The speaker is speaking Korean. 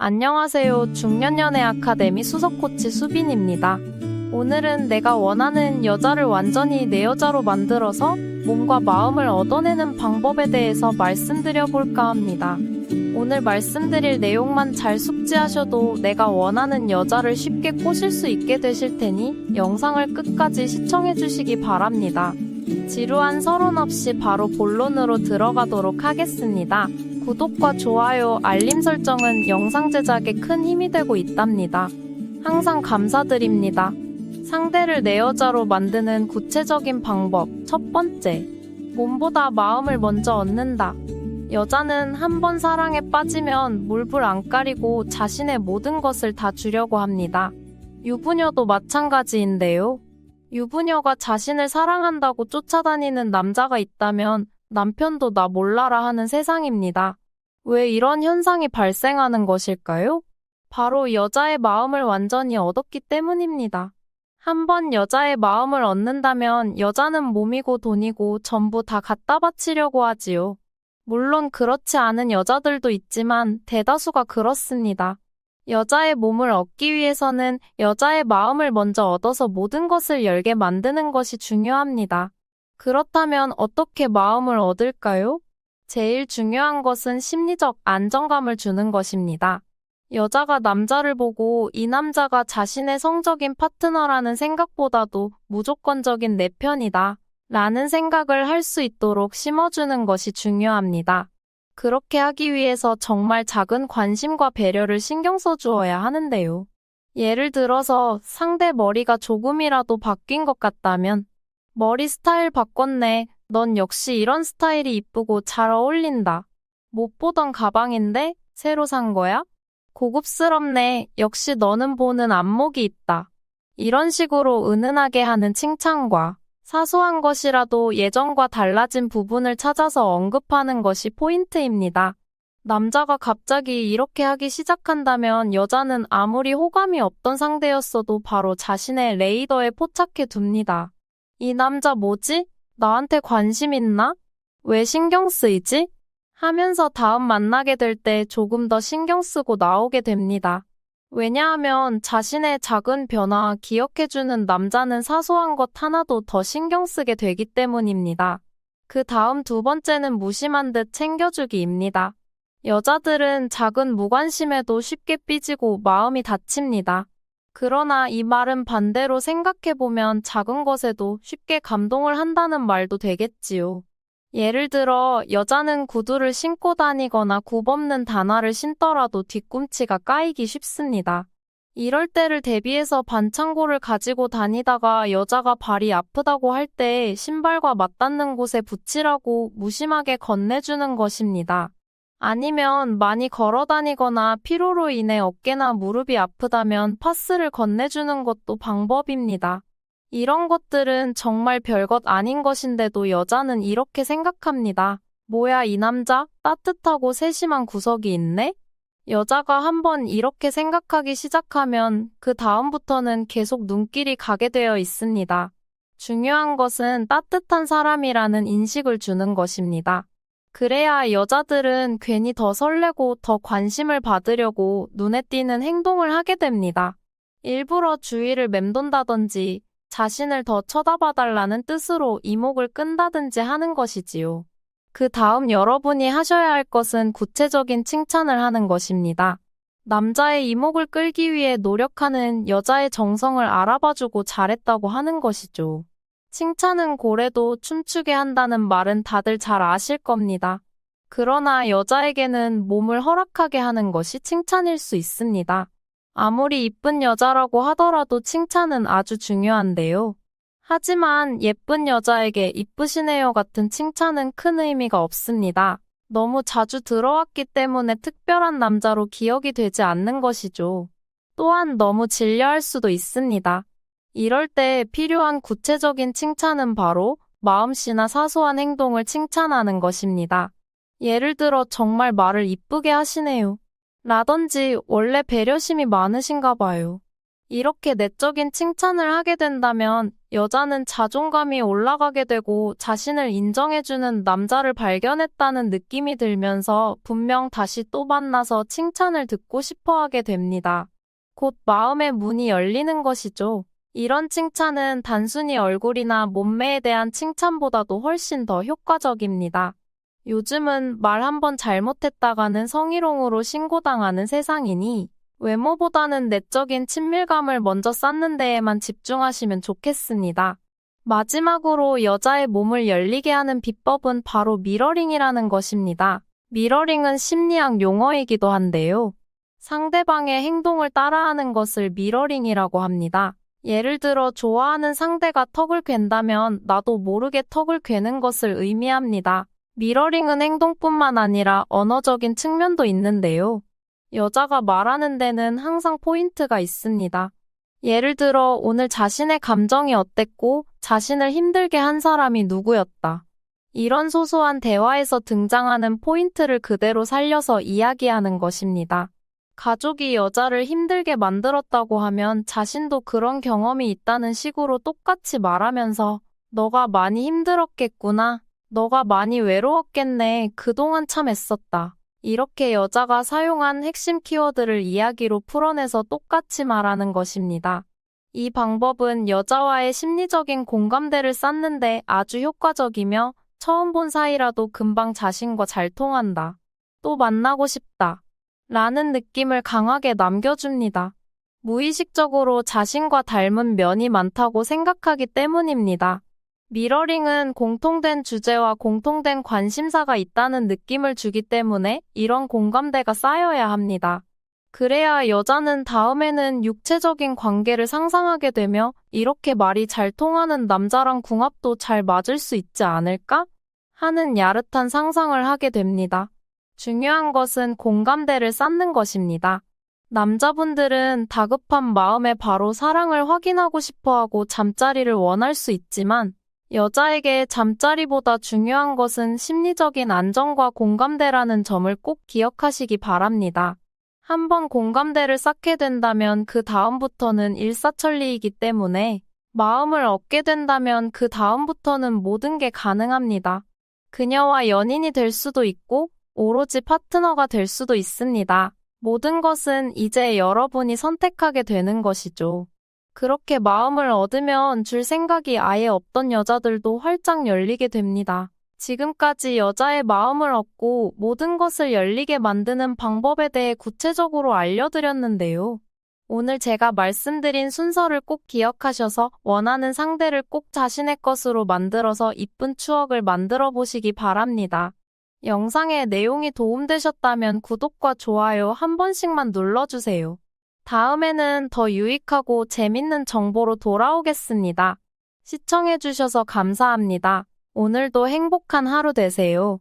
안녕하세요. 중년연애 아카데미 수석코치 수빈입니다. 오늘은 내가 원하는 여자를 완전히 내 여자로 만들어서 몸과 마음을 얻어내는 방법에 대해서 말씀드려 볼까 합니다. 오늘 말씀드릴 내용만 잘 숙지하셔도 내가 원하는 여자를 쉽게 꼬실 수 있게 되실 테니 영상을 끝까지 시청해 주시기 바랍니다. 지루한 서론 없이 바로 본론으로 들어가도록 하겠습니다. 구독과 좋아요, 알림 설정은 영상 제작에 큰 힘이 되고 있답니다. 항상 감사드립니다. 상대를 내 여자로 만드는 구체적인 방법. 첫 번째, 몸보다 마음을 먼저 얻는다. 여자는 한 번 사랑에 빠지면 물불 안 가리고 자신의 모든 것을 다 주려고 합니다. 유부녀도 마찬가지인데요. 유부녀가 자신을 사랑한다고 쫓아다니는 남자가 있다면 남편도 나 몰라라 하는 세상입니다. 왜 이런 현상이 발생하는 것일까요? 바로 여자의 마음을 완전히 얻었기 때문입니다. 한번 여자의 마음을 얻는다면 여자는 몸이고 돈이고 전부 다 갖다 바치려고 하지요. 물론 그렇지 않은 여자들도 있지만 대다수가 그렇습니다. 여자의 몸을 얻기 위해서는 여자의 마음을 먼저 얻어서 모든 것을 열게 만드는 것이 중요합니다. 그렇다면 어떻게 마음을 얻을까요? 제일 중요한 것은 심리적 안정감을 주는 것입니다. 여자가 남자를 보고 이 남자가 자신의 성적인 파트너라는 생각보다도 무조건적인 내 편이다 라는 생각을 할 수 있도록 심어주는 것이 중요합니다. 그렇게 하기 위해서 정말 작은 관심과 배려를 신경 써주어야 하는데요. 예를 들어서 상대 머리가 조금이라도 바뀐 것 같다면 머리 스타일 바꿨네. 넌 역시 이런 스타일이 이쁘고 잘 어울린다. 못 보던 가방인데 새로 산 거야? 고급스럽네. 역시 너는 보는 안목이 있다. 이런 식으로 은은하게 하는 칭찬과 사소한 것이라도 예전과 달라진 부분을 찾아서 언급하는 것이 포인트입니다. 남자가 갑자기 이렇게 하기 시작한다면 여자는 아무리 호감이 없던 상대였어도 바로 자신의 레이더에 포착해 둡니다. 이 남자 뭐지? 나한테 관심 있나? 왜 신경 쓰이지? 하면서 다음 만나게 될 때 조금 더 신경 쓰고 나오게 됩니다. 왜냐하면 자신의 작은 변화 기억해주는 남자는 사소한 것 하나도 더 신경 쓰게 되기 때문입니다. 그 다음 두 번째는 무심한 듯 챙겨주기입니다. 여자들은 작은 무관심에도 쉽게 삐지고 마음이 다칩니다. 그러나 이 말은 반대로 생각해보면 작은 것에도 쉽게 감동을 한다는 말도 되겠지요. 예를 들어 여자는 구두를 신고 다니거나 굽없는 단화를 신더라도 뒤꿈치가 까이기 쉽습니다. 이럴 때를 대비해서 반창고를 가지고 다니다가 여자가 발이 아프다고 할 때 신발과 맞닿는 곳에 붙이라고 무심하게 건네주는 것입니다. 아니면 많이 걸어 다니거나 피로로 인해 어깨나 무릎이 아프다면 파스를 건네주는 것도 방법입니다. 이런 것들은 정말 별것 아닌 것인데도 여자는 이렇게 생각합니다. 뭐야 이 남자? 따뜻하고 세심한 구석이 있네? 여자가 한번 이렇게 생각하기 시작하면 그 다음부터는 계속 눈길이 가게 되어 있습니다. 중요한 것은 따뜻한 사람이라는 인식을 주는 것입니다. 그래야 여자들은 괜히 더 설레고 더 관심을 받으려고 눈에 띄는 행동을 하게 됩니다. 일부러 주위를 맴돈다든지 자신을 더 쳐다봐달라는 뜻으로 이목을 끈다든지 하는 것이지요. 그 다음 여러분이 하셔야 할 것은 구체적인 칭찬을 하는 것입니다. 남자의 이목을 끌기 위해 노력하는 여자의 정성을 알아봐주고 잘했다고 하는 것이죠. 칭찬은 고래도 춤추게 한다는 말은 다들 잘 아실 겁니다. 그러나 여자에게는 몸을 허락하게 하는 것이 칭찬일 수 있습니다. 아무리 이쁜 여자라고 하더라도 칭찬은 아주 중요한데요. 하지만 예쁜 여자에게 이쁘시네요 같은 칭찬은 큰 의미가 없습니다. 너무 자주 들어왔기 때문에 특별한 남자로 기억이 되지 않는 것이죠. 또한 너무 질려할 수도 있습니다. 이럴 때 필요한 구체적인 칭찬은 바로 마음씨나 사소한 행동을 칭찬하는 것입니다. 예를 들어 정말 말을 이쁘게 하시네요. 라든지 원래 배려심이 많으신가 봐요. 이렇게 내적인 칭찬을 하게 된다면 여자는 자존감이 올라가게 되고 자신을 인정해주는 남자를 발견했다는 느낌이 들면서 분명 다시 또 만나서 칭찬을 듣고 싶어 하게 됩니다. 곧 마음의 문이 열리는 것이죠. 이런 칭찬은 단순히 얼굴이나 몸매에 대한 칭찬보다도 훨씬 더 효과적입니다. 요즘은 말 한번 잘못했다가는 성희롱으로 신고당하는 세상이니 외모보다는 내적인 친밀감을 먼저 쌓는 데에만 집중하시면 좋겠습니다. 마지막으로 여자의 몸을 열리게 하는 비법은 바로 미러링이라는 것입니다. 미러링은 심리학 용어이기도 한데요. 상대방의 행동을 따라하는 것을 미러링이라고 합니다. 예를 들어 좋아하는 상대가 턱을 괸다면 나도 모르게 턱을 괸는 것을 의미합니다. 미러링은 행동뿐만 아니라 언어적인 측면도 있는데요. 여자가 말하는 데는 항상 포인트가 있습니다. 예를 들어 오늘 자신의 감정이 어땠고 자신을 힘들게 한 사람이 누구였다. 이런 소소한 대화에서 등장하는 포인트를 그대로 살려서 이야기하는 것입니다. 가족이 여자를 힘들게 만들었다고 하면 자신도 그런 경험이 있다는 식으로 똑같이 말하면서 너가 많이 힘들었겠구나. 너가 많이 외로웠겠네. 그동안 참 애썼다. 이렇게 여자가 사용한 핵심 키워드를 이야기로 풀어내서 똑같이 말하는 것입니다. 이 방법은 여자와의 심리적인 공감대를 쌓는데 아주 효과적이며 처음 본 사이라도 금방 자신과 잘 통한다. 또 만나고 싶다. 라는 느낌을 강하게 남겨줍니다. 무의식적으로 자신과 닮은 면이 많다고 생각하기 때문입니다. 미러링은 공통된 주제와 공통된 관심사가 있다는 느낌을 주기 때문에 이런 공감대가 쌓여야 합니다. 그래야 여자는 다음에는 육체적인 관계를 상상하게 되며 이렇게 말이 잘 통하는 남자랑 궁합도 잘 맞을 수 있지 않을까? 하는 야릇한 상상을 하게 됩니다. 중요한 것은 공감대를 쌓는 것입니다. 남자분들은 다급한 마음에 바로 사랑을 확인하고 싶어하고 잠자리를 원할 수 있지만 여자에게 잠자리보다 중요한 것은 심리적인 안정과 공감대라는 점을 꼭 기억하시기 바랍니다. 한번 공감대를 쌓게 된다면 그 다음부터는 일사천리이기 때문에 마음을 얻게 된다면 그 다음부터는 모든 게 가능합니다. 그녀와 연인이 될 수도 있고 오로지 파트너가 될 수도 있습니다. 모든 것은 이제 여러분이 선택하게 되는 것이죠. 그렇게 마음을 얻으면 줄 생각이 아예 없던 여자들도 활짝 열리게 됩니다. 지금까지 여자의 마음을 얻고 모든 것을 열리게 만드는 방법에 대해 구체적으로 알려드렸는데요. 오늘 제가 말씀드린 순서를 꼭 기억하셔서 원하는 상대를 꼭 자신의 것으로 만들어서 이쁜 추억을 만들어 보시기 바랍니다. 영상의 내용이 도움되셨다면 구독과 좋아요 한 번씩만 눌러주세요. 다음에는 더 유익하고 재밌는 정보로 돌아오겠습니다. 시청해주셔서 감사합니다. 오늘도 행복한 하루 되세요.